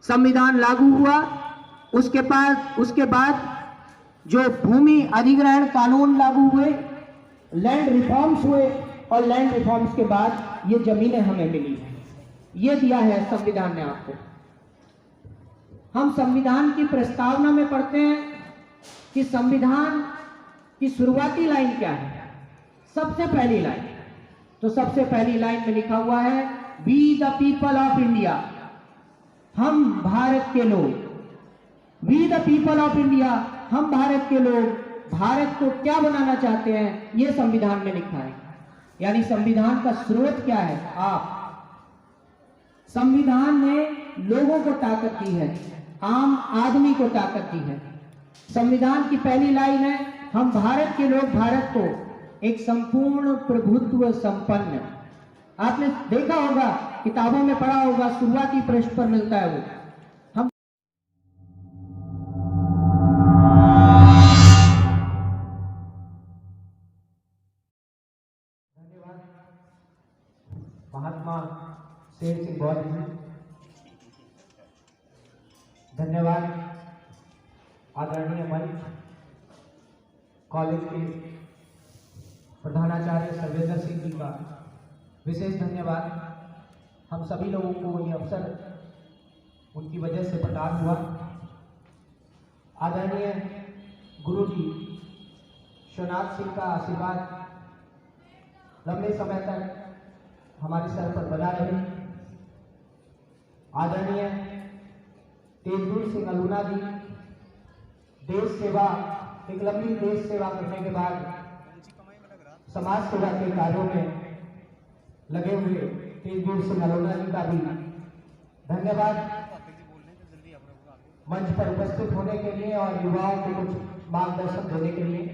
संविधान लागू हुआ, उसके बाद जो भूमि अधिग्रहण कानून लागू हुए, लैंड रिफॉर्म्स हुए, और लैंड रिफॉर्म्स के बाद ये जमीनें हमें मिली। ये दिया है संविधान ने आपको। हम संविधान की प्रस्तावना में पढ़ते हैं कि संविधान की शुरुआती लाइन क्या है। सबसे पहली लाइन, तो सबसे पहली लाइन में लिखा हुआ है, we the people of India, हम भारत के लोग। We the people of India, हम भारत के लोग भारत को क्या बनाना चाहते हैं, यह संविधान में लिखा है। यानी संविधान का स्रोत क्या है? आप। संविधान ने लोगों को ताकत दी है, आम आदमी को ताकत दी है। संविधान की पहली लाइन है, हम भारत के लोग भारत को एक संपूर्ण प्रभुत्व संपन्न। आपने देखा होगा, किताबों में पढ़ा होगा, शुरुआती पृष्ठ पर मिलता है वो। हम धन्यवाद महात्मा शेर सिंह गौर जी, धन्यवाद आदरणीय मंच कॉलेज के प्रधानाचार्य सर्वेंद्र सिंह जी का विशेष धन्यवाद। हम सभी लोगों को ये अवसर उनकी वजह से प्रदान हुआ। आदरणीय गुरु जी शिवनाथ सिंह का आशीर्वाद लंबे समय तक हमारे सर पर बना रहे। आदरणीय तेजवीर सिंह अलूना जी, देश सेवा, एक लंबी देश सेवा करने के बाद समाज सेवा के कार्यों में लगे हुए तेजवीर सिंह अलूना जी का भी धन्यवाद मंच पर उपस्थित होने के लिए और युवाओं को कुछ मार्गदर्शन देने के लिए।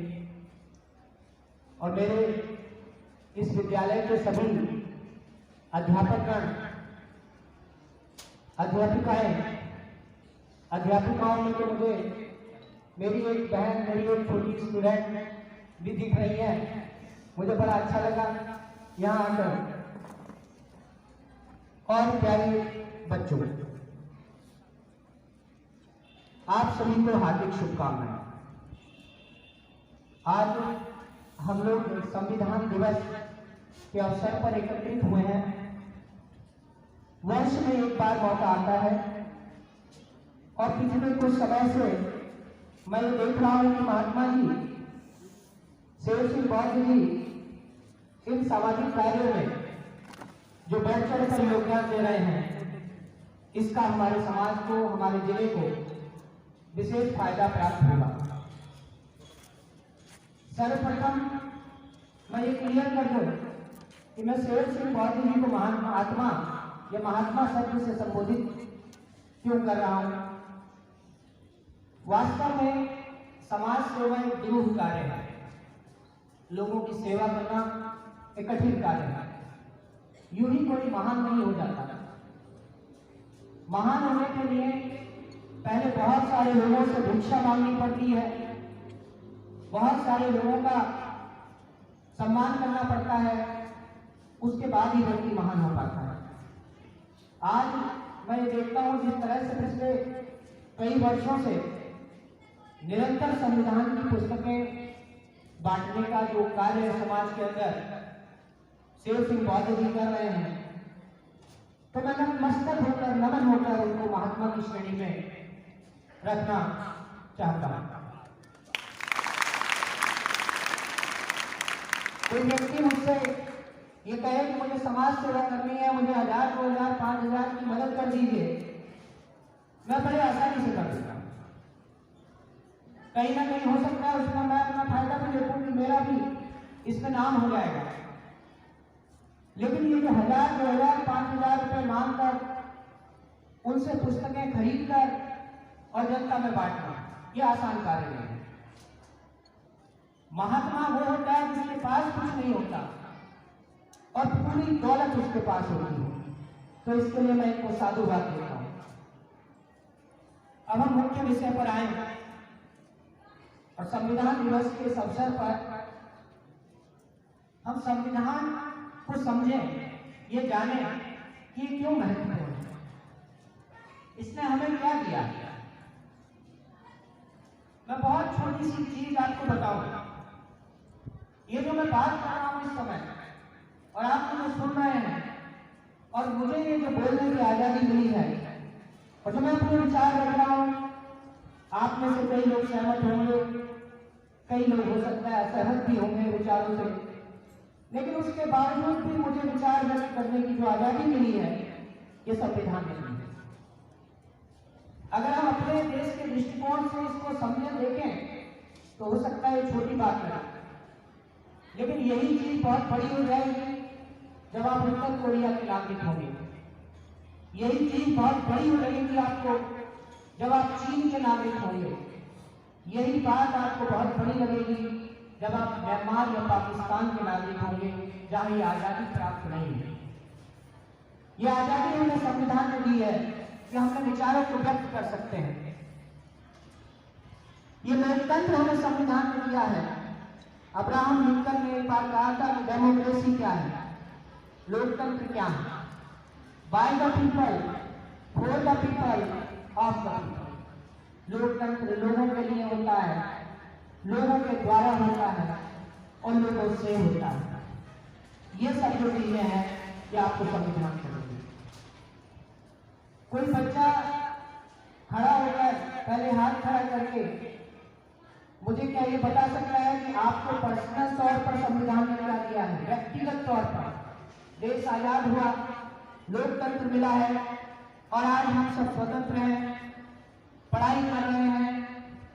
और मेरे इस विद्यालय के सभी अध्यापकगण, अध्यापिकाओं में तो मुझे मेरी एक बहन, मेरी एक छोटी स्टूडेंट भी दिख रही है। मुझे बड़ा अच्छा लगा यहाँ आकर। और प्यारे बच्चों, आप सभी को हार्दिक शुभकामनाएं। आज हम लोग संविधान दिवस के अवसर पर एकत्रित हुए हैं। वर्ष में एक बार मौका आता है और पिछले कुछ समय से मैं देख रहा हूं कि महात्मा जी, शेर सिंह गौर जी इन सामाजिक कार्यों में जो बढ़ चढ़ कर योगदान दे रहे हैं, इसका हमारे समाज को, हमारे जिले को विशेष फायदा प्राप्त होगा। सर्वप्रथम मैं ये क्लियर कर दूं कि मैं शेर सिंह गौर जी को महात्मा या महात्मा शब्द से संबोधित क्यों कर रहा हूं। वास्तव में समाज सेवा एक दुरूह कार्य है। लोगों की सेवा करना एक कठिन कार्य है। यूं ही कोई महान नहीं हो जाता। महान होने के लिए पहले बहुत सारे लोगों से भिक्षा मांगनी पड़ती है, बहुत सारे लोगों का सम्मान करना पड़ता है, उसके बाद ही व्यक्ति महान हो पाता है। आज मैं देखता हूं जिस तरह से पिछले कई वर्षों से निरंतर संविधान की पुस्तकें बांटने का जो कार्य समाज के अंदर शेर सिंह गौर जी कर रहे हैं, तो मैं नतमस्तक होकर, नमन होकर उनको महात्मा की श्रेणी में रखना चाहता हूं। कोई व्यक्ति मुझसे ये कहे कि मुझे समाज सेवा करनी है, मुझे 1000, 2000, 5000 की मदद कर दीजिए, मैं बड़े आसानी से कर देता हूं। कहीं ना कहीं हो सकता है उसमें मैं अपना फायदा भी देखूं कि मेरा भी इसमें नाम हो जाएगा। लेकिन ये जो 1000, 2000, 5000 रुपए मांगकर उनसे पुस्तकें खरीद कर और जनता में बांटना, यह आसान कार्य नहीं है। महात्मा वो होता है जिसके पास कुछ नहीं होता और पूरी दौलत उसके पास होती है। तो इसके लिए मैं इनको साधुवाद देता हूं। अब हम मुख्य विषय पर आए और संविधान दिवस के इस अवसर पर हम संविधान को समझें, ये जाने कि क्यों महत्वपूर्ण है। इसने हमें क्या दिया? मैं बहुत छोटी सी चीज आपको बताऊंगा। ये जो मैं बात कर रहा हूं इस समय और आप मुझे सुन रहे हैं और मुझे ये जो बोलने की आजादी मिली है और जो मैं अपने विचार रख रहा हूं, आप में से कई लोग सहमत होंगे, कई लोग हो सकता है असहमत भी होंगे विचारों से, लेकिन उसके बावजूद भी मुझे विचार व्यक्त करने की जो आजादी मिली है ये संविधान में मिली है। अगर हम अपने देश के दृष्टिकोण से इसको समझे देखें तो हो सकता है ये छोटी बात है, लेकिन यही चीज बहुत बड़ी हो जाएगी जब आप उत्तर कोरिया के नागरिक होंगे। यही चीज बहुत बड़ी हो लगेगी आपको जब आप चीन के नागरिक होंगे। यही बात आपको बहुत बड़ी लगेगी जब आप म्यांमार या पाकिस्तान के नागरिक होंगे जहां ये आजादी प्राप्त नहीं है। ये आजादी हमें संविधान ने दी है कि हम अपने विचारों को व्यक्त कर सकते हैं। ये लोकतंत्र हमें संविधान ने दिया है। अब्राहम लिंकन ने एक बार कहा था कि डेमोक्रेसी क्या है, लोकतंत्र क्या है? By the people, for the people, of the people. लोकतंत्र लोगों के लिए होता है, लोगों के द्वारा होता है और लोगों से होता है। ये सब जो चीजें हैं ये आपको संविधान करेगी। कोई बच्चा खड़ा होकर पहले हाथ खड़ा करके मुझे क्या ये बता सकता है कि आपको पर्सनल तौर पर संविधान ने क्या दिया है? व्यक्तिगत तौर पर देश आजाद हुआ, लोकतंत्र मिला है और आज हम सब स्वतंत्र हैं, पढ़ाई कर रहे हैं,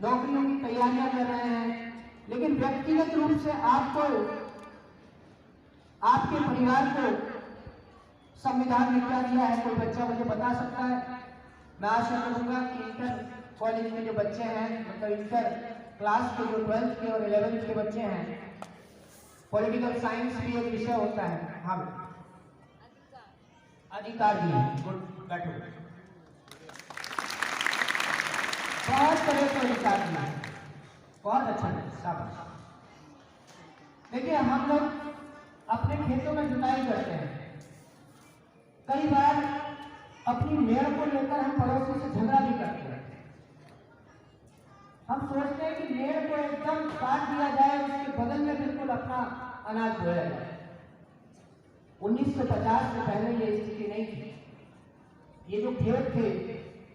नौकरियों की तैयारियां कर रहे हैं, लेकिन व्यक्तिगत रूप से आपको, आपके परिवार को संविधान ने क्या दिया है? कोई बच्चा मुझे बता सकता है? मैं आशा करूंगा कि इंटर कॉलेज में जो बच्चे हैं, मतलब इंटर क्लास के जो 12th के और 11th के बच्चे हैं, पॉलिटिकल साइंस भी एक विषय होता है। हाँ, अधिकार दिए। गुड, बैठो। बहुत तरह के अधिकार दिए, बहुत अच्छा है, शाबाश। देखिए, हम लोग अपने खेतों में जुताई करते हैं, कई बार अपनी मेड़ को लेकर हम पड़ोसी से झगड़ा भी करते हैं। हम सोचते हैं कि मेड़ को एकदम काट दिया जाए, उसके बगल में बिल्कुल अपना अनाज बोया जाए। 1950 से पहले ये स्थिति नहीं थी। ये जो खेत थे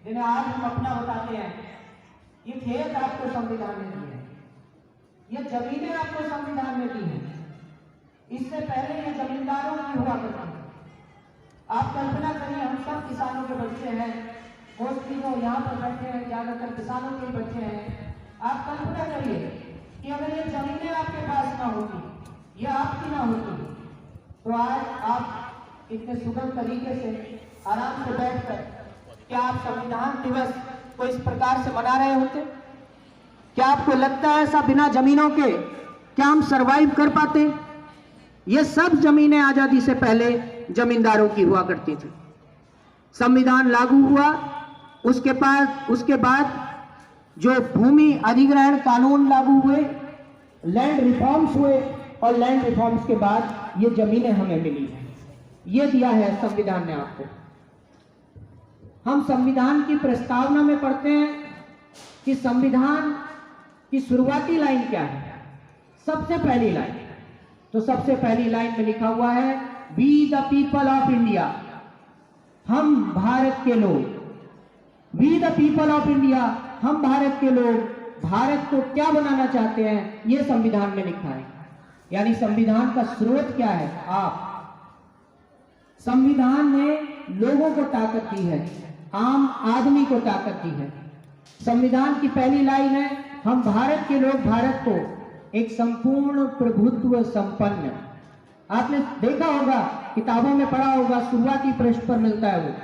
जिन्हें आज हम अपना बताते हैं, ये खेत आपको संविधान ने दिए हैं, ये जमीनें आपको संविधान में दी हैं। इससे पहले ये जमींदारों की हुआ करती थी। आप कल्पना करिए, हम सब किसानों के बच्चे हैं, मोस्टली जो यहाँ पर बैठे हैं ज्यादातर किसानों के बच्चे हैं। आप कल्पना करिए कि अगर ये जमीनें आपके पास ना होती, ये आपकी ना होती, तो आज आप इतने सुगम तरीके से आराम से बैठकर क्या आप संविधान दिवस को इस प्रकार से मना रहे होते? क्या आपको लगता है ऐसा बिना जमीनों के क्या हम सरवाइव कर पाते? ये सब जमीनें आजादी से पहले जमींदारों की हुआ करती थी। संविधान लागू हुआ, उसके बाद जो भूमि अधिग्रहण कानून लागू हुए, लैंड रिफॉर्म्स हुए और लैंड रिफॉर्म्स के बाद ये जमीनें हमें मिली हैं। ये दिया है संविधान ने आपको। हम संविधान की प्रस्तावना में पढ़ते हैं कि संविधान की शुरुआती लाइन क्या है? सबसे पहली लाइन, तो सबसे पहली लाइन में लिखा हुआ है, we the people of India, हम भारत के लोग। We the people of India, हम भारत के लोग भारत को क्या बनाना चाहते हैं, ये संविधान में लिखा है। यानी संविधान का स्रोत क्या है? आप। संविधान ने लोगों को ताकत दी है, आम आदमी को ताकत दी है। संविधान की पहली लाइन है, हम भारत के लोग भारत को एक संपूर्ण प्रभुत्व संपन्न। आपने देखा होगा, किताबों में पढ़ा होगा, शुरुआती पृष्ठ पर मिलता है वो।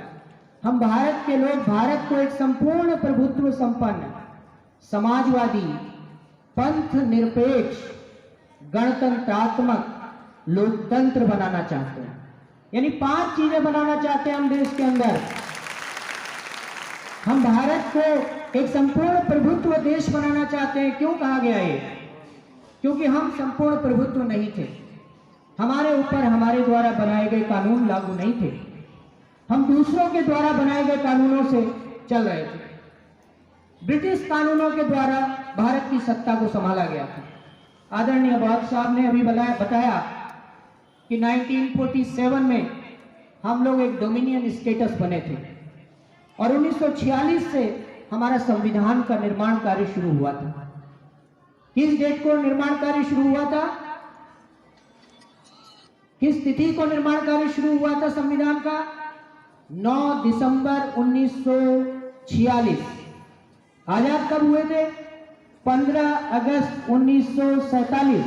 हम भारत के लोग भारत को एक संपूर्ण प्रभुत्व संपन्न, समाजवादी, पंथ निरपेक्ष, गणतंत्रात्मक लोकतंत्र बनाना चाहते हैं। यानी 5 चीजें बनाना चाहते हैं हम देश के अंदर। हम भारत को एक संपूर्ण प्रभुत्व देश बनाना चाहते हैं। क्यों कहा गया ये? क्योंकि हम संपूर्ण प्रभुत्व नहीं थे, हमारे ऊपर हमारे द्वारा बनाए गए कानून लागू नहीं थे। हम दूसरों के द्वारा बनाए गए कानूनों से चल रहे थे। ब्रिटिश कानूनों के द्वारा भारत की सत्ता को संभाला गया था। आदरणीय बाग साहब ने अभी बताया कि 1947 में हम लोग एक डोमिनियन स्टेटस बने थे और 1946 से हमारा संविधान का निर्माण कार्य शुरू हुआ था। किस डेट को निर्माण कार्य शुरू हुआ था? किस तिथि को निर्माण कार्य शुरू हुआ था संविधान का? 9 दिसंबर 1946। आजाद कब हुए थे? 15 अगस्त 1947।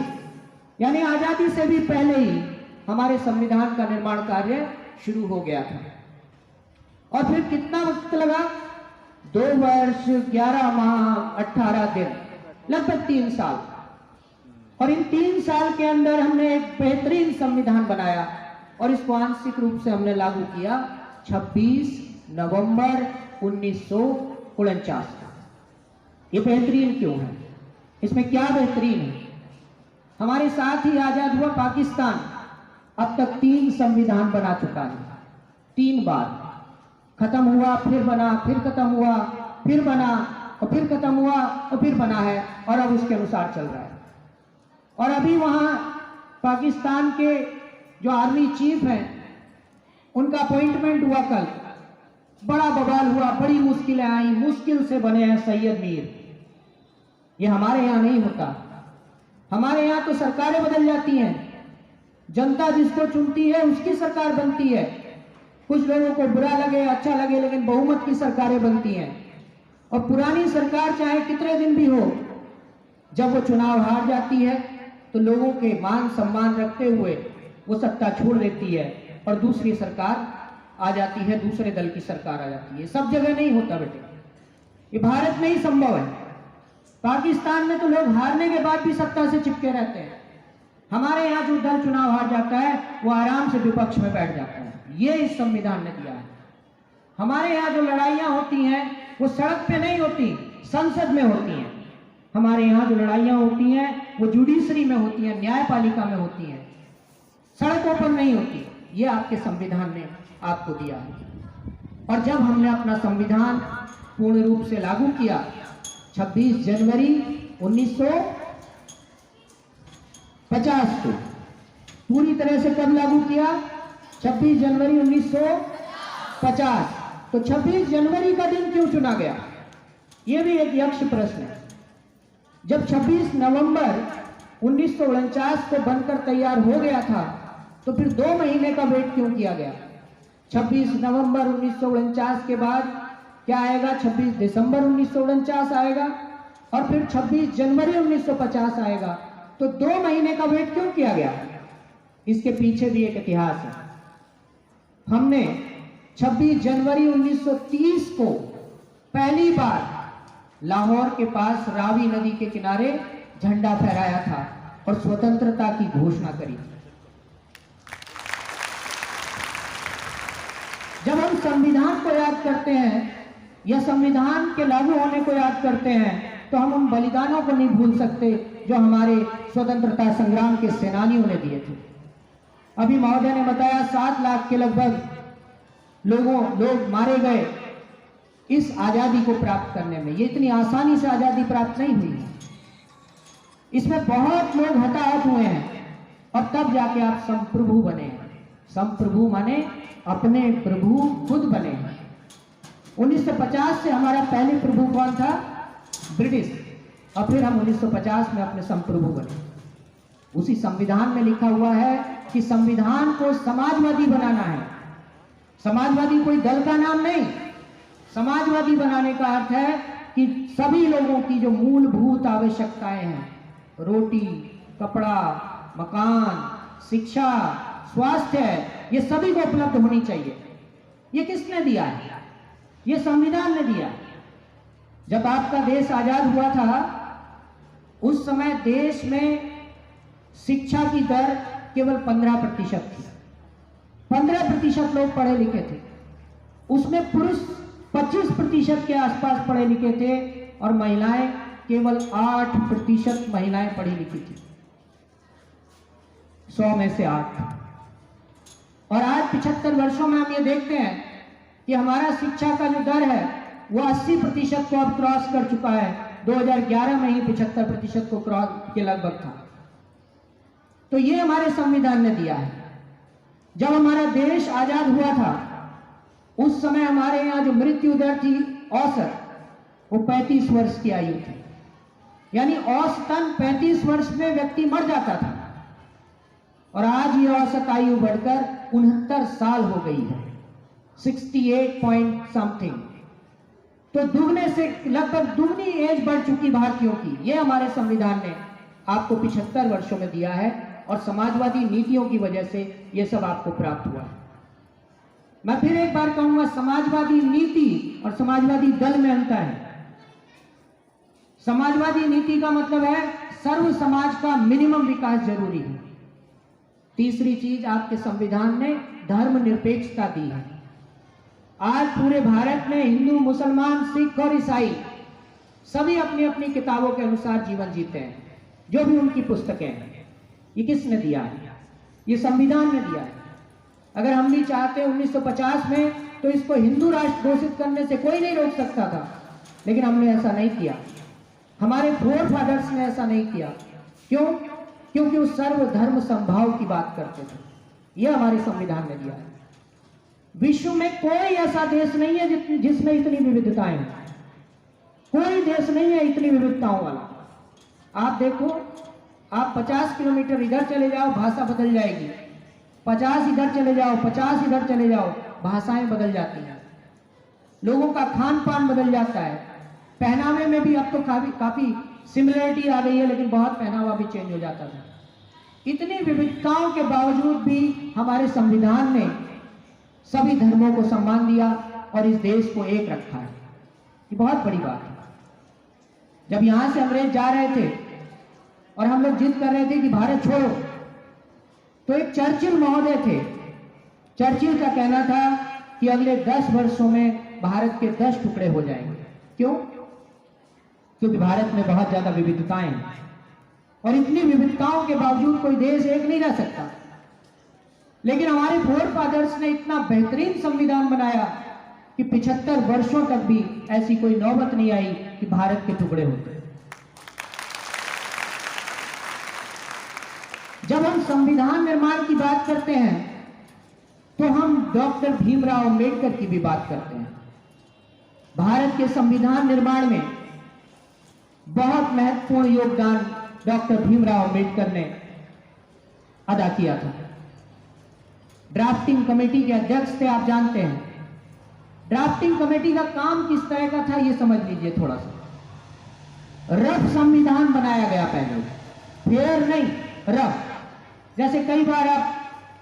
यानी आजादी से भी पहले ही हमारे संविधान का निर्माण कार्य शुरू हो गया था। और फिर कितना वक्त लगा? 2 वर्ष 11 माह 18 दिन, लगभग 3 साल। और इन 3 साल के अंदर हमने एक बेहतरीन संविधान बनाया और इसको आंशिक रूप से हमने लागू किया 26 नवंबर 1949। ये बेहतरीन क्यों है? इसमें क्या बेहतरीन है? हमारे साथ ही आजाद हुआ पाकिस्तान अब तक 3 संविधान बना चुका है। 3 बार खत्म हुआ, फिर बना, फिर खत्म हुआ, फिर बना और फिर खत्म हुआ और फिर बना है और अब उसके अनुसार चल रहा है। और अभी वहां पाकिस्तान के जो आर्मी चीफ हैं उनका अपॉइंटमेंट हुआ कल। बड़ा बवाल हुआ, बड़ी मुश्किलें आई, मुश्किल से बने हैं सैयद मीर। ये हमारे यहाँ नहीं होता। हमारे यहाँ तो सरकारें बदल जाती हैं, जनता जिसको चुनती है उसकी सरकार बनती है। कुछ लोगों को बुरा लगे, अच्छा लगे, लेकिन बहुमत की सरकारें बनती हैं। और पुरानी सरकार चाहे कितने दिन भी हो, जब वो चुनाव हार जाती है तो लोगों के मान सम्मान रखते हुए वो सत्ता छोड़ देती है और दूसरी सरकार आ जाती है, दूसरे दल की सरकार आ जाती है। सब जगह नहीं होता बेटे, ये भारत में ही संभव है। पाकिस्तान में तो लोग हारने के बाद भी सत्ता से चिपके रहते हैं। हमारे यहाँ जो दल चुनाव हार जाता है वो आराम से विपक्ष में बैठ जाता है। ये इस संविधान ने दिया है। हमारे यहाँ जो लड़ाइयाँ होती हैं वो सड़क पे नहीं होती, संसद में होती हैं। हमारे यहाँ जो लड़ाइयाँ होती हैं वो जुडिशरी में होती हैं, न्यायपालिका में होती हैं, सड़कों पर नहीं होती। ये आपके संविधान ने आपको दिया है। और जब हमने अपना संविधान पूर्ण रूप से लागू किया 26 जनवरी 1950 को, पूरी तरह से कब लागू किया? 26 जनवरी 1950। तो 26 जनवरी का दिन क्यों चुना गया? यह भी एक यक्ष प्रश्न है। जब 26 नवंबर 1949 को बनकर तैयार हो गया था तो फिर 2 महीने का वेट क्यों किया गया? 26 नवंबर 1949 के बाद क्या आएगा? 26 दिसंबर 1949 आएगा और फिर 26 जनवरी 1950 आएगा। तो 2 महीने का वेट क्यों किया गया? इसके पीछे भी एक इतिहास है। हमने 26 जनवरी 1930 को पहली बार लाहौर के पास रावी नदी के किनारे झंडा फहराया था और स्वतंत्रता की घोषणा करी थी। जब हम संविधान को याद करते हैं या संविधान के लागू होने को याद करते हैं तो हम उन बलिदानों को नहीं भूल सकते जो हमारे स्वतंत्रता संग्राम के सेनानियों ने दिए थे। अभी महोदय ने बताया 7 लाख के लगभग लोग मारे गए इस आजादी को प्राप्त करने में। ये इतनी आसानी से आजादी प्राप्त नहीं हुई है, इसमें बहुत लोग हताहत हुए हैं और तब जाके आप संप्रभु बने। संप्रभु माने अपने प्रभु खुद बने हैं। 1950 से हमारा पहले प्रभु कौन था? ब्रिटिश। और फिर हम 1950 में अपने संप्रभु बने। उसी संविधान में लिखा हुआ है कि संविधान को समाजवादी बनाना है। समाजवादी कोई दल का नाम नहीं। समाजवादी बनाने का अर्थ है कि सभी लोगों की जो मूलभूत आवश्यकताएं हैं, रोटी, कपड़ा, मकान, शिक्षा, स्वास्थ्य, ये सभी को उपलब्ध होनी चाहिए। ये किसने दिया है? ये संविधान ने दिया। जब आपका देश आजाद हुआ था उस समय देश में शिक्षा की दर केवल 15% थी। 15% लोग पढ़े लिखे थे, उसमें पुरुष 25% के आसपास पढ़े लिखे थे और महिलाएं केवल 8% महिलाएं पढ़ी लिखी थी, 100 में से 8। और आज 75 वर्षों में हम ये देखते हैं कि हमारा शिक्षा का जो दर है वो 80% को अब क्रॉस कर चुका है। 2011 में ही 75% को क्रॉस के लगभग था। तो ये हमारे संविधान ने दिया है। जब हमारा देश आजाद हुआ था उस समय हमारे यहाँ जो मृत्यु दर थी औसत, वो 35 वर्ष की आयु थी। यानी औसतन 35 वर्ष में व्यक्ति मर जाता था, और आज ये औसत आयु बढ़कर 69 साल हो गई है, 68 पॉइंट समथिंग। तो दुगने से लगभग दुगनी एज बढ़ चुकी भारतीयों की। ये हमारे संविधान ने आपको 75 वर्षों में दिया है, और समाजवादी नीतियों की वजह से ये सब आपको प्राप्त हुआ है। मैं फिर एक बार कहूंगा, समाजवादी नीति और समाजवादी दल में अंतर है। समाजवादी नीति का मतलब है सर्व समाज का मिनिमम विकास जरूरी है। तीसरी चीज, आपके संविधान ने धर्मनिरपेक्षता दी है। आज पूरे भारत में हिंदू, मुसलमान, सिख और ईसाई सभी अपनी अपनी किताबों के अनुसार जीवन जीते हैं, जो भी उनकी पुस्तकें हैं। ये किसने दिया है? ये संविधान ने दिया है। अगर हम भी चाहते 1950 में, तो इसको हिंदू राष्ट्र घोषित करने से कोई नहीं रोक सकता था, लेकिन हमने ऐसा नहीं किया। हमारे फोर फादर्स ने ऐसा नहीं किया। क्यों? क्योंकि वो सर्वधर्म समभाव की बात करते थे। यह हमारे संविधान ने दिया है। विश्व में कोई ऐसा देश नहीं है जिसमें इतनी विविधताएं हैं। कोई देश नहीं है इतनी विविधताओं वाला। आप देखो, आप 50 किलोमीटर इधर चले जाओ, भाषा बदल जाएगी। 50 इधर चले जाओ, 50 इधर चले जाओ, भाषाएं बदल जाती हैं। लोगों का खान पान बदल जाता है। पहनावे में भी अब तो काफी सिमिलरिटी आ गई है, लेकिन बहुत पहनावा भी चेंज हो जाता था। इतनी विविधताओं के बावजूद भी हमारे संविधान ने सभी धर्मों को सम्मान दिया और इस देश को एक रखा है। ये बहुत बड़ी बात है। जब यहां से अंग्रेज जा रहे थे और हम लोग जिद कर रहे थे कि भारत छोड़ो, तो एक चर्चिल महोदय थे। चर्चिल का कहना था कि अगले 10 वर्षों में भारत के 10 टुकड़े हो जाएंगे। क्यों? क्योंकि भारत में बहुत ज्यादा विविधताएं हैं, और इतनी विविधताओं के बावजूद कोई देश एक नहीं रह सकता। लेकिन हमारे फोर फादर्स ने इतना बेहतरीन संविधान बनाया कि 75 वर्षों तक भी ऐसी कोई नौबत नहीं आई कि भारत के टुकड़े होते। जब हम संविधान निर्माण की बात करते हैं तो हम डॉक्टर भीमराव अंबेडकर की भी बात करते हैं। भारत के संविधान निर्माण में बहुत महत्वपूर्ण योगदान डॉक्टर भीमराव अंबेडकर ने अदा किया था। ड्राफ्टिंग कमेटी के अध्यक्ष थे, आप जानते हैं। ड्राफ्टिंग कमेटी का काम किस तरह का था ये समझ लीजिए थोड़ा सा। रफ संविधान बनाया गया पहले, फेयर नहीं, रफ। जैसे कई बार आप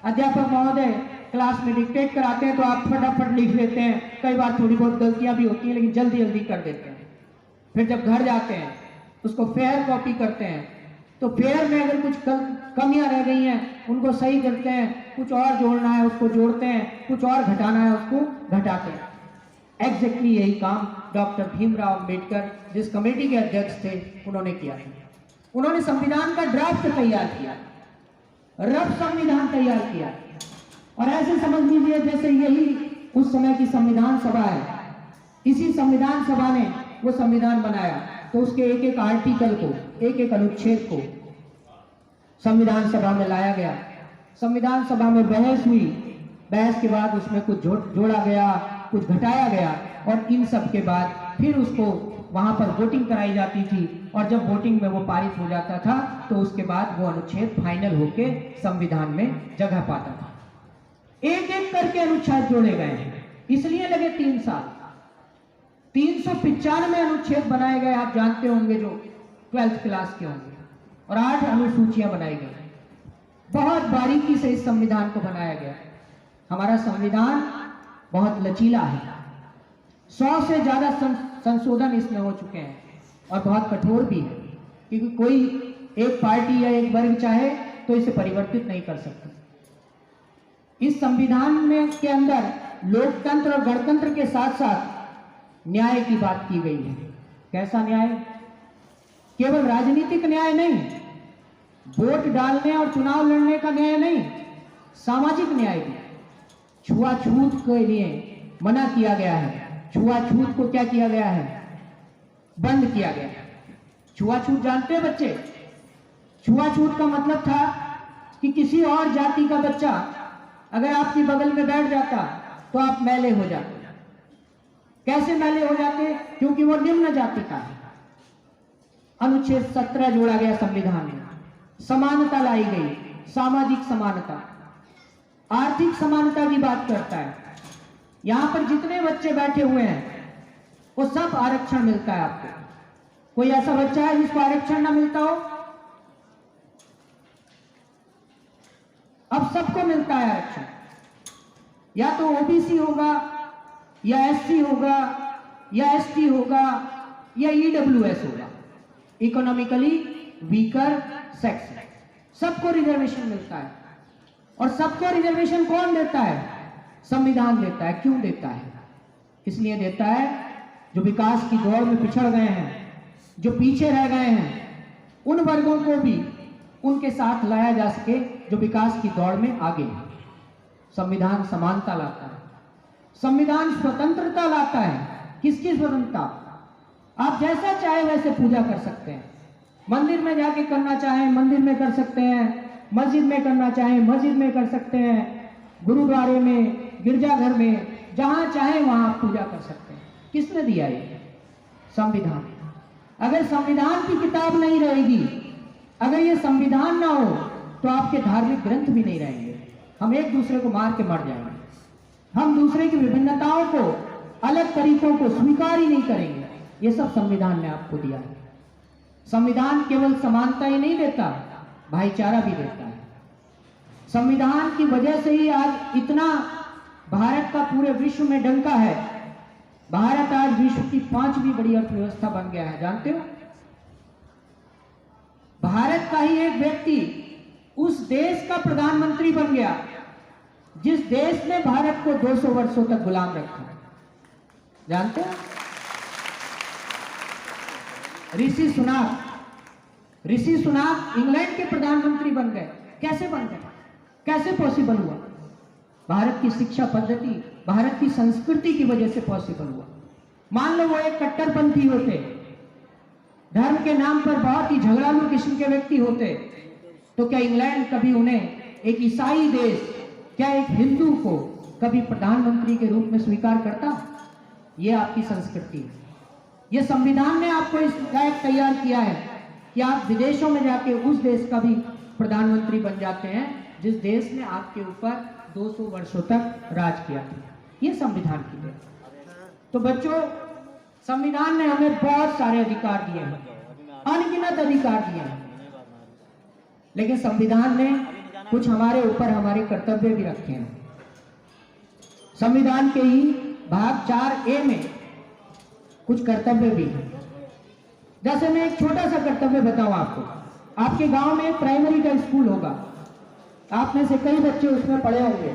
अध्यापक महोदय क्लास में डिक्टेट कराते हैं तो आप फटाफट लिख लेते हैं। कई बार थोड़ी बहुत गलतियां भी होती हैं, लेकिन जल्दी जल्दी कर देते हैं। फिर जब घर जाते हैं उसको फेयर कॉपी करते हैं, तो फेयर में अगर कुछ कमियां रह गई हैं उनको सही करते हैं, कुछ और जोड़ना है उसको जोड़ते हैं, कुछ और घटाना है उसको घटाते हैं। एग्जैक्टली यही काम डॉक्टर भीमराव अंबेडकर, जिस कमेटी के अध्यक्ष थे, उन्होंने किया था। उन्होंने संविधान का ड्राफ्ट तैयार किया, रफ संविधान तैयार किया, और ऐसे समझ लीजिए जैसे यही उस समय की संविधान सभा है। इसी संविधान सभा ने वो संविधान बनाया, तो उसके एक एक आर्टिकल को, एक एक अनुच्छेद को संविधान सभा में लाया गया। संविधान सभा में बहस हुई, बहस के बाद उसमें कुछ जोड़ा गया, कुछ घटाया गया, और इन सब के बाद फिर उसको वहां पर वोटिंग कराई जाती थी, और जब वोटिंग में वो पारित हो जाता था तो उसके बाद वो अनुच्छेद फाइनल होके संविधान में जगह पाता था। एक एक करके अनुच्छेद जोड़े गए हैं, इसलिए लगे 3 साल। 395 अनुच्छेद बनाए गए, आप जानते होंगे, जो 12th क्लास के होंगे, और 8 अनुसूचियां बनाई गई। बहुत बारीकी से इस संविधान को बनाया गया। हमारा संविधान बहुत लचीला है। 100 से ज्यादा संशोधन इसमें हो चुके हैं, और बहुत कठोर भी है, क्योंकि कोई एक पार्टी या एक वर्ग चाहे तो इसे परिवर्तित नहीं कर सकता। इस संविधान में के अंदर लोकतंत्र और गणतंत्र के साथ साथ न्याय की बात की गई है। कैसा न्याय? केवल राजनीतिक न्याय नहीं, वोट डालने और चुनाव लड़ने का न्याय नहीं, सामाजिक न्याय भी। छुआछूत के लिए मना किया गया है। छुआछूत को क्या किया गया है? बंद किया गया। छुआछूत जानते हैं बच्चे? छुआछूत का मतलब था कि किसी और जाति का बच्चा अगर आपके बगल में बैठ जाता तो आप मैले हो जाते। कैसे मैले हो जाते? क्योंकि वो निम्न जाति का है। अनुच्छेद 17 जोड़ा गया संविधान में, समानता लाई गई, सामाजिक समानता, आर्थिक समानता की बात करता है। यहां पर जितने बच्चे बैठे हुए हैं वो सब आरक्षण मिलता है आपको। कोई ऐसा बच्चा है जिसको आरक्षण ना मिलता हो? अब सबको मिलता है आरक्षण। या तो ओबीसी होगा, या एससी होगा, या एसटी होगा, या ईडब्ल्यूएस होगा, इकोनॉमिकली वीकर सेक्स। सबको रिजर्वेशन मिलता है। और सबको रिजर्वेशन कौन देता है? संविधान देता है। क्यों देता है? इसलिए देता है जो विकास की दौड़ में पिछड़ गए हैं, जो पीछे रह गए हैं, उन वर्गों को भी उनके साथ लाया जा सके जो विकास की दौड़ में आगे हैं। संविधान समानता लाता है, संविधान स्वतंत्रता लाता है। किसकी स्वतंत्रता? आप जैसा चाहे वैसे पूजा कर सकते हैं। मंदिर में जाके करना चाहें मंदिर में कर सकते हैं, मस्जिद में करना चाहें मस्जिद में कर सकते हैं, गुरुद्वारे में, गिरजाघर में, जहां चाहे वहां आप पूजा कर सकते हैं। किसने दिया ये? संविधान। अगर संविधान की किताब नहीं रहेगी, अगर ये संविधान ना हो तो आपके धार्मिक ग्रंथ भी नहीं रहेंगे। हम एक दूसरे को मार के मर जाएंगे। हम दूसरे की विभिन्नताओं को, अलग तरीकों को स्वीकार ही नहीं करेंगे। ये सब संविधान ने आपको दिया है। संविधान केवल समानता ही नहीं देता, भाईचारा भी देता है। संविधान की वजह से ही आज इतना भारत का पूरे विश्व में डंका है। भारत आज विश्व की 5वीं बड़ी अर्थव्यवस्था बन गया है, जानते हो? भारत का ही एक व्यक्ति उस देश का प्रधानमंत्री बन गया जिस देश ने भारत को 200 वर्षों तक गुलाम रखा। जानते हैं? ऋषि सुनाक इंग्लैंड के प्रधानमंत्री बन गए। कैसे बन गए? कैसे पॉसिबल हुआ? भारत की शिक्षा पद्धति, भारत की संस्कृति की वजह से पॉसिबल हुआ। मान लो वो एक कट्टरपंथी होते, धर्म के नाम पर बहुत ही झगड़ालू किस्म के व्यक्ति होते, तो क्या इंग्लैंड कभी उन्हें, एक ईसाई देश, क्या एक हिंदू को कभी प्रधानमंत्री के रूप में स्वीकार करता? ये आपकी संस्कृति है। ये संविधान ने आपको इस लायक तैयार किया है कि आप विदेशों में जाके उस देश का भी प्रधानमंत्री बन जाते हैं जिस देश ने आपके ऊपर 200 वर्षों तक राज किया था। ये संविधान की देन। तो बच्चों, संविधान ने हमें बहुत सारे अधिकार दिए हैं, अनगिनत अधिकार दिए हैं, लेकिन संविधान ने कुछ हमारे ऊपर हमारे कर्तव्य भी रखे हैं। संविधान के ही भाग 4A में कुछ कर्तव्य भी हैं। जैसे मैं एक छोटा सा कर्तव्य बताऊं आपको। आपके गांव में प्राइमरी का स्कूल होगा, आप में से कई बच्चे उसमें पढ़े होंगे।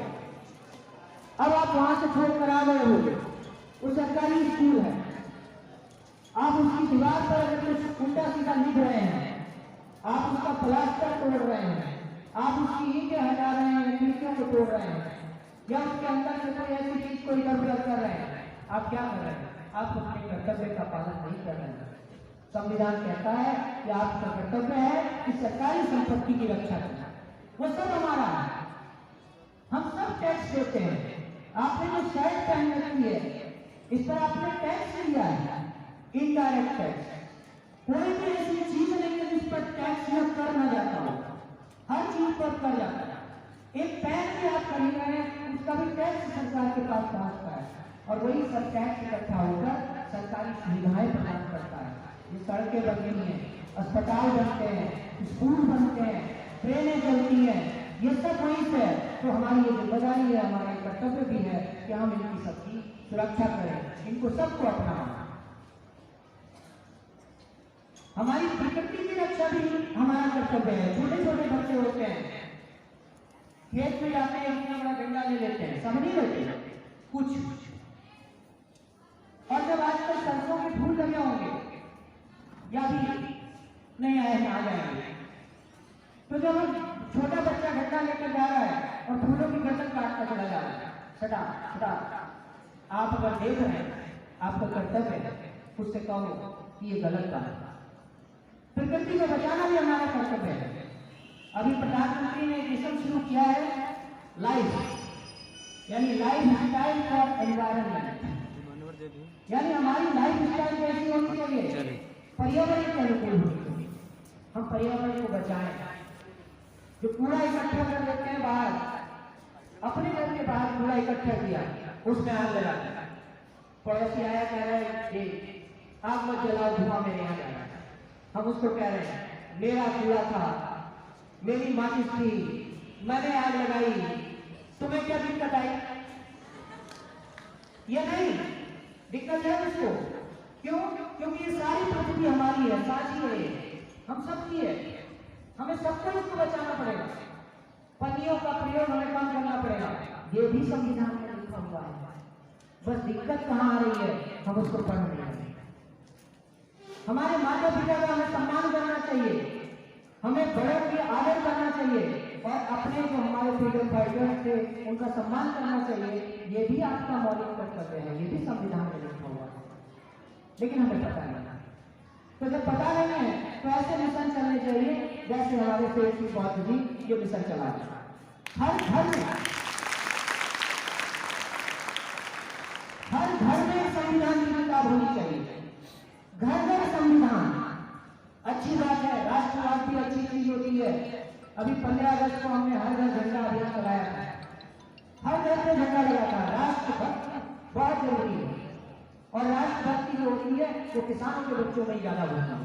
अब आप वहां से छोड़ कर आ गए होंगे, वो सरकारी स्कूल है। आप उसकी दीवार पर अगर कुछ उल्टा सीधा लिख रहे हैं, आप उसका प्लास्टर तोड़ रहे हैं, आप उसकी ईंटें हटा रहे हैं, खिड़कियों को तोड़ रहे हैं, या उसके अंदर से कोई ऐसी चीज को इधर उधर कर रहे हैं, आप क्या कर रहे हैं? आप अपने कर्तव्य का पालन नहीं कर रहे हैं। संविधान कहता है कि आपका कर्तव्य है कि सरकारी संपत्ति की रक्षा करना। वो सब हमारा है, हम सब टैक्स देते हैं। आपने जो शर्ट पहन रखी है, इस पर आपने टैक्स लिया है, इनडायरेक्ट टैक्स। कोई भी ऐसी चीज नहीं है जिस पर टैक्स न कर ना जाता हो, हर चीज पर कर जाता है। एक पेन भी आप खरीद रहे हैं, उसका भी टैक्स सरकार के पास पहुंचता है, और वही सब टैक्स इकट्ठा होकर सरकारी सुविधाएं प्रदान करता है। ये सड़कें बनती हैं, अस्पताल बनते हैं, स्कूल बनते हैं, ट्रेनें चलती हैं, ये सब वहीं से है। तो हमारी ये जिम्मेदारी है, हमारा कर्तव्य भी है कि हम इनकी सबकी सुरक्षा करें, इनको सबको अपनाएं। हमारी प्रकृति की रक्षा भी हमारा कर्तव्य है। छोटे छोटे बच्चे होते हैं, खेत में जाते हैं, अपना बड़ा डंडा ले लेते हैं, समझ नहीं लेते कुछ। और जब आजकल सरसों के फूल लगे होंगे या भी नहीं आए आ जाएंगे, तो जब छोटा बच्चा डंडा लेकर जा रहा है और फूलों की गर्दन काटता चला जा रहा है, सटा सटा, आप अगर देख रहे हैं आपका कर्तव्य है उससे कहो कि ये गलत बात है। प्रकृति को बचाना भी हमारा कर्तव्य है। अभी प्रधानमंत्री ने एक मिशन शुरू किया है लाइफ, यानी लाइफ स्टाइल फॉर एनवायरनमेंट, यानी हमारी लाइफ स्टाइल कैसी होनी चाहिए, पर्यावरण के अनुकूल होनी चाहिए। हम पर्यावरण को बचाएं। जो कूड़ा इकट्ठा कर देते हैं बाहर, अपने घर के बाहर कूड़ा इकट्ठा किया, उसमें आग लगा दिया, पड़ोसी आया कह रहे हैं कि आग मत जलाओ, धुआं मेरे यहाँ जाएगा। हम उसको कह रहे हैं मेरा कूड़ा था, मेरी माचिस थी, मैंने आग लगाई, तुम्हें क्या दिक्कत आई? ये नहीं, दिक्कत है उसको। क्यों? क्योंकि ये सारी प्रकृति हमारी है, साझी है, हम सबकी है। हमें सबको इसको बचाना पड़ेगा। पन्नियों का प्रयोग हमें कम करना पड़ेगा। ये भी संविधान में लिखा हुआ है। बस दिक्कत कहाँ आ रही है, हम उसको पढ़ नहीं रहे। हमारे माता पिता का हमें सम्मान करना चाहिए, हमें बड़ों की आदर करना चाहिए और अपने जो हमारे फ्रीडम फाइटर्स थे उनका सम्मान करना चाहिए। ये भी आपका मौलिक कर्तव्य है, ये भी संविधान में लिखा हुआ है, लेकिन हमें पता नहीं। तो जब पता नहीं है तो ऐसे मिशन चलने चाहिए जैसे हमारे शेष की बौद्ध जी ये मिशन चला रहे। हर घर में संविधान की किताब होनी चाहिए, घर घर संविधान। अच्छी बात है, राष्ट्रवाद भी अच्छी चीज होती है। अभी 15 अगस्त को हमने हर घर झंडा अभियान चलाया था, हर घर पे झंडा लगा था। राष्ट्रभक्ति बहुत जरूरी है और राष्ट्रभक्ति जो होती है वो किसानों के बच्चों में ज्यादा होती है।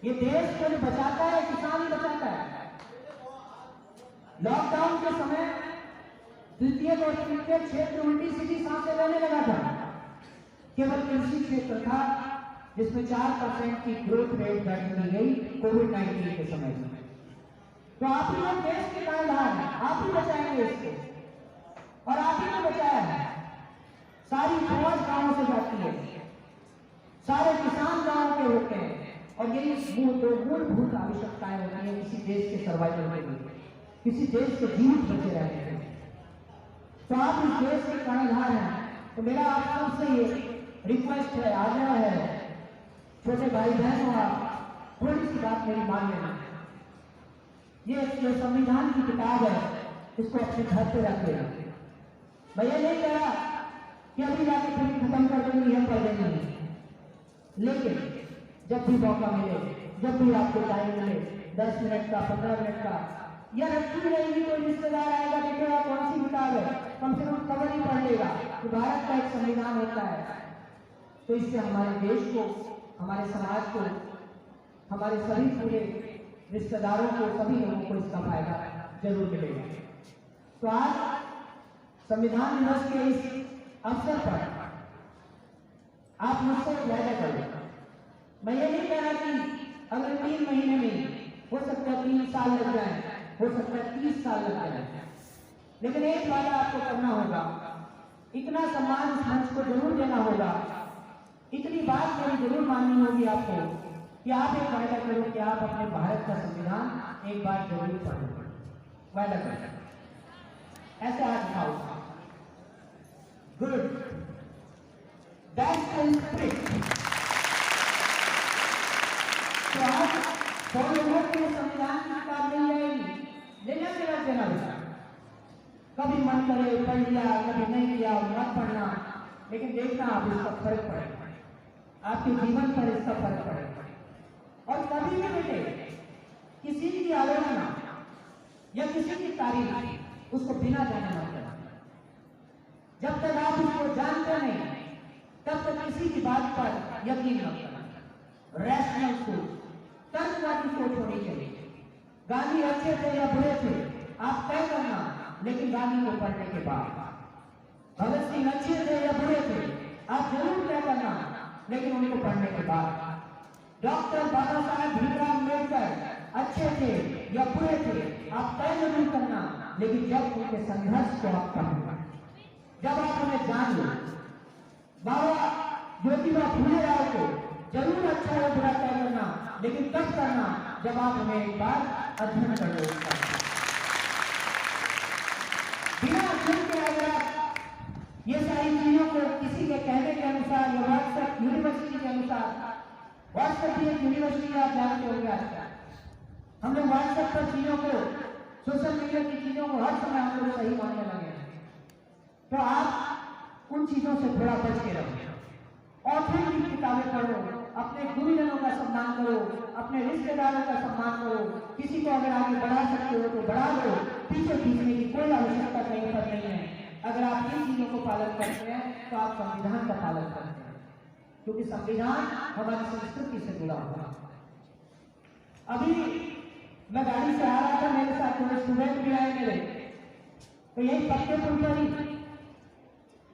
ये देश को जो बचाता है किसान ही बचाता है। लॉकडाउन के समय द्वितीय और तृतीय क्षेत्र उल्टी सीधी सांसें लेने लगा था। केवल कृषि क्षेत्र था जिसमें 4% की ग्रोथ रेट दर्ज की गई कोविड-19 के समय में। तो आप ही लोग देश के कायरधार हैं, आप ही बचाएंगे इसको और आप ही ने बचाया है। सारी फौज गांवों से जाती है, सारे किसान गांव के होते हैं और यही मूलभूत आवश्यकताएं होती हैं किसी देश के सर्वाइवल के लिए, किसी देश के जीवित बचे रहने के लिए। तो आप इस देश के कायरधार हैं। तो मेरा आप सबसे ये रिक्वेस्ट है, आग्रह है, छोटे भाई बहन हो, आप थोड़ी सी बात मेरी मान लेना। ये संविधान की किताब है, इसको अपने घर पे रख लेना। मैं ये नहीं कह रहा कि अभी जाके फिर खत्म कर देंगे या पढ़ देंगे, लेकिन जब भी मौका मिले, जब भी आपको टाइम मिले, 10 मिनट का, 15 मिनट का, या रखी रहेगी कोई रिश्तेदार आएगा, देखेगा कौन सी किताब है, कम से कम खबर ही पढ़ लेगा कि भारत का एक संविधान होता है। तो इससे हमारे देश को, हमारे समाज को, हमारे सभी पूरे रिश्तेदारों को, सभी लोगों को इसका फायदा जरूर मिलेगा। तो आज संविधान दिवस के इस अवसर पर आप मुझसे वादा करो। मैं ये नहीं कह रहा कि अगले 3 महीने में, हो सकता है 3 साल लग जाए, हो सकता है 30 साल लग जाए, लेकिन एक वादा आपको करना होगा, इतना सम्मान इस मंच को जरूर देना होगा, इतनी बात मेरी जरूर माननी होगी आपको कि आप एक वादा करो कि आप अपने भारत का संविधान एक बार जरूर पढ़ो। वादा करो, ऐसे हाथ दिखाओ। Good, that's the spirit. तो आज 100 लोगों के संविधान की किताब मिल जाएगी, लेना देना बेटा। कभी मन करे पढ़ लिया, कभी नहीं लिया, मत पढ़ना, लेकिन देखना आप इसका फर्क पड़ेगा, आपके जीवन पर इसका फर्क पड़ेगा। और कभी भी बेटे किसी की आलोचना या किसी की तारीफ उसको बिना जाने मत करना। जब तक आप उसको जानते नहीं तब तक किसी की बात पर यकीन मत करना। रैशनल सोच, तर्कवादी सोच होनी चाहिए। गांधी अच्छे थे या बुरे थे आप तय करना, लेकिन गांधी को पढ़ने के बाद। भगत सिंह अच्छे थे या बुरे थे आप जरूर तय करना, लेकिन उनको पढ़ने के बाद। डॉक्टर बाबा साहब भीमराव अम्बेडकर अच्छे थे या बुरे थे आप तय जरूर करना, लेकिन जब उनके संघर्ष को आप पढ़ना, जब आप उन्हें जान लो। बाबा ज्योतिबा फूले राव को जरूर अच्छा या बुरा तय करना, लेकिन तब करना जब आप उन्हें एक बार अध्ययन कर लो। बिना अध्ययन के अगर आप ये सारी चीजों को किसी के कहने के अनुसार या व्हाट्सएप यूनिवर्सिटी के अनुसार, व्हाट्सएप भी एक यूनिवर्सिटी आप जानते होंगे आजकल, हम लोग व्हाट्सएप पर चीजों को, सोशल मीडिया की चीजों को हर समय हम लोग सही मानने लगे हैं। तो आप उन चीजों से थोड़ा बच के रहो। ऑथेंटिक किताबें पढ़ो, अपने गुरुजनों का सम्मान करो, अपने रिश्तेदारों का सम्मान करो, किसी को अगर आगे बढ़ा सकते हो तो बढ़ा दो, पीछे खींचने की कोई आवश्यकता कहीं पर नहीं है। अगर आप इन चीजों को पालन करते हैं तो आप संविधान का पालन करते हैं, क्योंकि संविधान हमारी संस्कृति से जुड़ा हुआ है। अभी मैं गाड़ी से आ रहा था, मेरे साथ थोड़े स्टूडेंट भी आए मेरे, तो यही फतेहपुर पर ही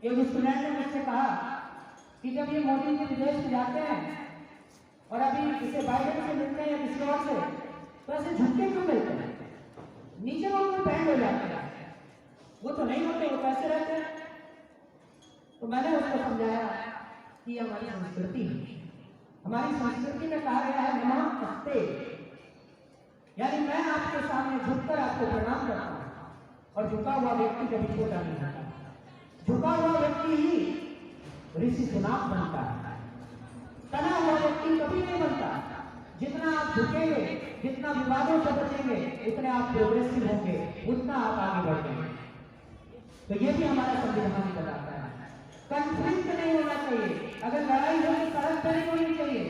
एक स्टूडेंट ने मुझसे कहा कि जब ये मोदी जी विदेश में जाते हैं और अभी इसे बाइडेन से मिलते हैं या किसी और से, तो ऐसे झुके क्यों मिलते हैं, नीचे वो उनको बैंड हो जाते हैं, वो तो नहीं होते, वो कैसे रहते हैं। तो मैंने उसको समझाया कि हमारी संस्कृति है, हमारी संस्कृति में कहा गया है नमः हस्ते, यानी मैं आपके सामने झुककर आपको प्रणाम करता हूं, और झुका हुआ व्यक्ति कभी छोटा नहीं होता, झुका हुआ व्यक्ति ही ऋषि सुनाम बनता है, तना हुआ व्यक्ति कभी नहीं बनता। जितना आप झुकेंगे, जितना विवादों से बचेंगे, उतने आप प्रोग्रेसिव होंगे, उतना आप आगे बढ़ेंगे। तो ये भी हमारा संविधान बताता है। कंफ्लिक्ट नहीं होना चाहिए, अगर लड़ाई हो तो सड़क पर नहीं होनी चाहिए,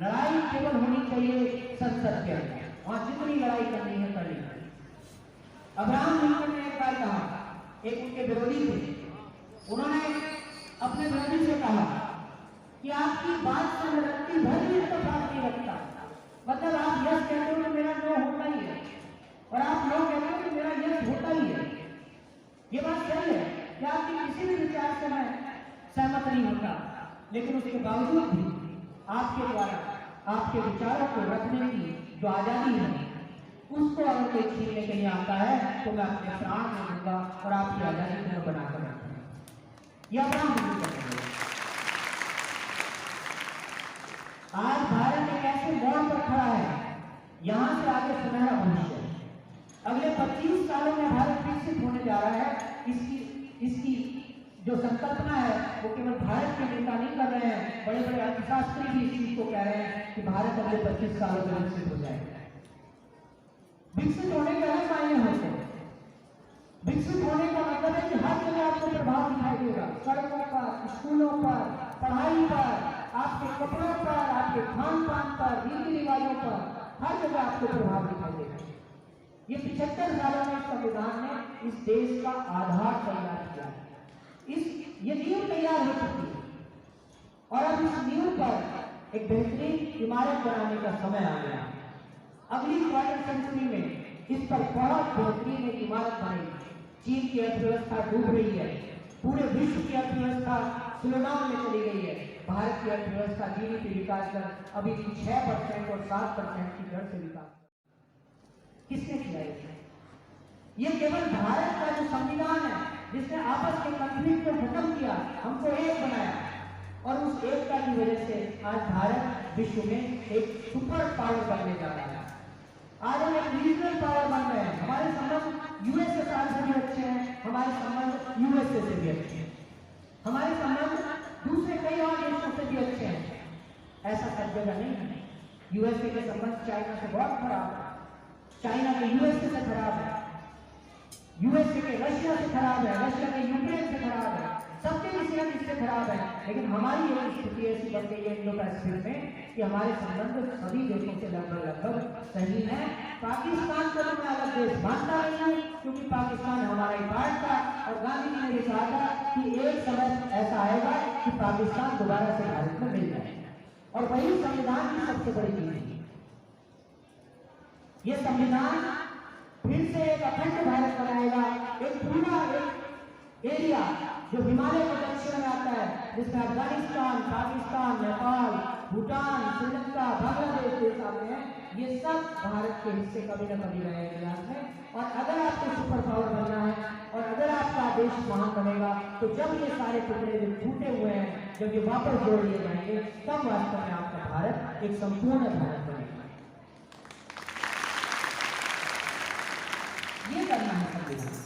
लड़ाई केवल होनी चाहिए संसद के अंदर, और जितनी लड़ाई करनी है कर लीजिए। अब्राहम लिंकन ने एक बार कहा, एक उनके विरोधी थे, उन्होंने अपने विरोधी से कहा कि आपकी बात से मैं रत्ती भर भी इत्तेफाक नहीं रखता, मतलब आप यस कहते हो तो मेरा नो होता ही है, और आप नो कहते हो तो मेरा यस होता ही है। ये बात सही है कि आपके किसी भी विचार से मैं सहमत नहीं होता, लेकिन उसके बावजूद भी आपके द्वारा आपके विचारों को रखने की जो आजादी है, उसको अगर कोई छीनने के लिए आता है तो मैं अपने प्राण में दूंगा और आपकी आजादी को बनाकर रखूंगा। यह अब्राहम लिंकन है। आज भारत एक ऐसे मोड़ पर खड़ा है, यहां से आगे सुनहरा भविष्य है। अगले 25 सालों में भारत विकसित होने जा रहा है। इसकी जो संकल्पना है वो केवल भारत के नेता नहीं कर रहे हैं, बड़े बड़े अर्थशास्त्री भी इस चीज को कह रहे हैं कि भारत अगले 25 सालों में विकसित हो जाएगा। विकसित होने के अलग मायने होते हैं। विकसित होने का मतलब है कि हर जगह आपको प्रभाव दिखाई देगा, सड़कों पर, स्कूलों पर, पढ़ाई पर, आपके कपड़ों पर, आपके खान पान पर, रीति रिवाजों पर, हर जगह आपको प्रभाव दिखाई देगा। ये 75 सालों में संविधान ने इस देश का आधार तैयार किया है, ये नींव तैयार हो चुकी है, और अब इस नींव पर एक बेहतरीन इमारत बनाने का समय आ गया। अगली क्वार्टर सेंचुरी में इस पर बहुत बेहतरीन एक इमारत बनेगी। चीन की अर्थव्यवस्था डूब रही है, पूरे विश्व की अर्थव्यवस्था स्लोडाउन में चली गई है। भारत की अर्थव्यवस्था जीडीपी विकास दर अभी भी 6% और 7% की दर से विकास। किसने किया है? ये केवल भारत का जो संविधान है, जिसने आपस के कंफ्लिक्ट को खत्म किया, हमको एक बनाया, और उस एकता की वजह से आज भारत विश्व में एक सुपर पावर बनने जा रहा है। आज हम एक रीजनल पावर बन रहे हैं। हमारे संबंध यूएसएसआर से भी अच्छे हैं, हमारे संबंध यूएसए से भी अच्छे हैं, हमारे संबंध दूसरे कई और देशों से भी अच्छे हैं। ऐसा सब जगह नहीं है। यूएसए के संबंध चाइना से बहुत खराब है, चाइना के यूएसए से खराब है, यूएसए के रशिया से खराब है, रशिया के यूक्रेन से खराब है, सबके किसी न किसी से खराब है। लेकिन हमारी एक स्थिति ऐसी बन गई है इंडो पैसिफिक में कि हमारे संबंध सभी देशों से लगभग सही है। पाकिस्तान को तो मैं अलग देश मानता नहीं हूँ, क्योंकि पाकिस्तान हमारा ही पार्ट था, और गांधी जी ने ये कहा था कि एक समय ऐसा आएगा कि पाकिस्तान दोबारा से भारत में मिल जाएगा, और वही संविधान की सबसे बड़ी चीज है। ये संविधान फिर से एक अखंड भारत बनाएगा, एक पूरा एक एरिया जो हिमालय के दक्षिण में आता है, जिसमें अफगानिस्तान, पाकिस्तान, नेपाल, भूटान, श्रीलंका, बांग्लादेश देश आते हैं। ये सब भारत के हिस्से कभी न कभी रहे इतिहास में। और अगर आपको सुपर पावर बनना है, और अगर आपका देश महान बनेगा, तो जब ये सारे टुकड़े जो टूटे हुए हैं, जब ये वापस जोड़ लिए जाएंगे, तब वास्तव में आपका भारत एक संपूर्ण भारत बनेगा। ये करना है संविधान,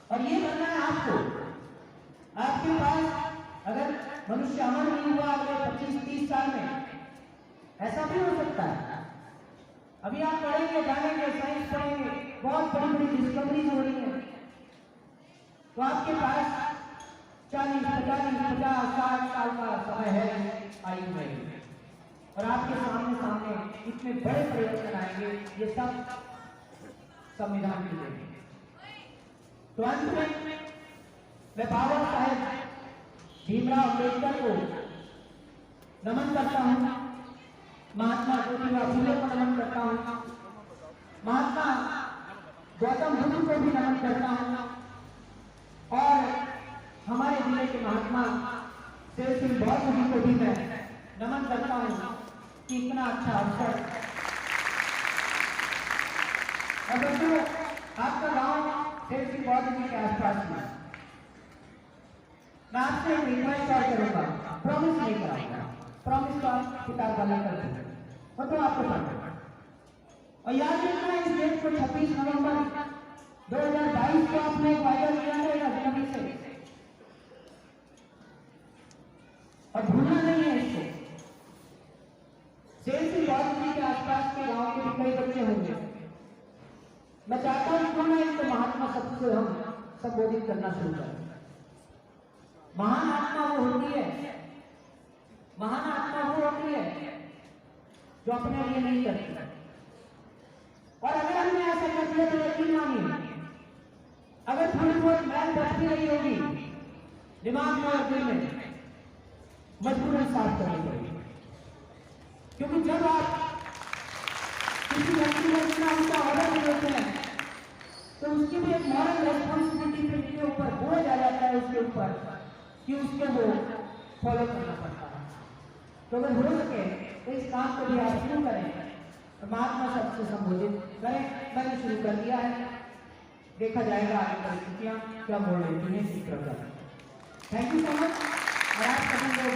और ये करना है आपको। आपके पास अगर मनुष्य अमर नहीं हुआ अगले 25-30 साल में, ऐसा भी हो सकता है। अभी आप पढ़ेंगे, जानेंगे, साइंस पढ़ेंगे, बहुत बड़ी बड़ी डिस्कवरीज हो रही है, तो आपके पास 40, 50, 60 साल का समय है आयु में, और आपके सामने इतने बड़े परिवर्तन आएंगे, ये सब संविधान की देन है। तो अंत में मैं बाबा साहेब भीमराव अम्बेडकर को नमन करता हूँ, महात्मा ज्योतिबा फुले को नमन करता हूँ, महात्मा गौतम बुद्ध को भी नमन करता हूँ, और हमारे जिले के महात्मा शेर सिंह बौद्ध जी को भी मैं नमन करता हूँ कि इतना अच्छा अवसर। और बच्चों, आपका गांव शेर सिंह बौद्ध जी के आसपास में, मैं आपसे एक रिक्वेस्ट और करूंगा, प्रॉमिस नहीं कराऊंगा, प्रॉमिस तो आप किताब वाला कर देंगे, तो आपको पढ़ना। और याद रखना इस डेट को 26 नवंबर 2022 को आपने वायरल किया रहेगा जनवरी से, और भूलना नहीं है इसको। शेर सिंह बौद्ध जी के आसपास के गांव के भी कई बच्चे होंगे, मैं चाहता हूं क्यों ना इनको महात्मा शब्द से हम संबोधित करना शुरू करें। महान आत्मा वो होती है, महान आत्मा वो होती है जो अपने लिए नहीं करती, और अगर हमने ऐसा कर दिया तो यकीन मानिए, अगर थोड़ी बहुत मैल बचती रही होगी दिमाग में और दिल में, मजबूरन साफ करनी पड़ेगी। क्योंकि जब आप किसी व्यक्ति को इतना उनका ऑर्डर देते हैं तो उसकी भी एक मॉरल रेस्पॉन्सिबिलिटी के ऊपर बोझ आ जाता है उसके ऊपर कि उसको वो फॉलो करना पड़ता है। तो अगर हो सके तो इस काम को भी आप शुरू करें, महात्मा शब्द से संबोधित करें। मैंने शुरू कर दिया है, देखा जाएगा आगे परिस्थितियां क्या मोड़ लेती हैं इस प्रकार। Thank you so much. और आप सभी लोग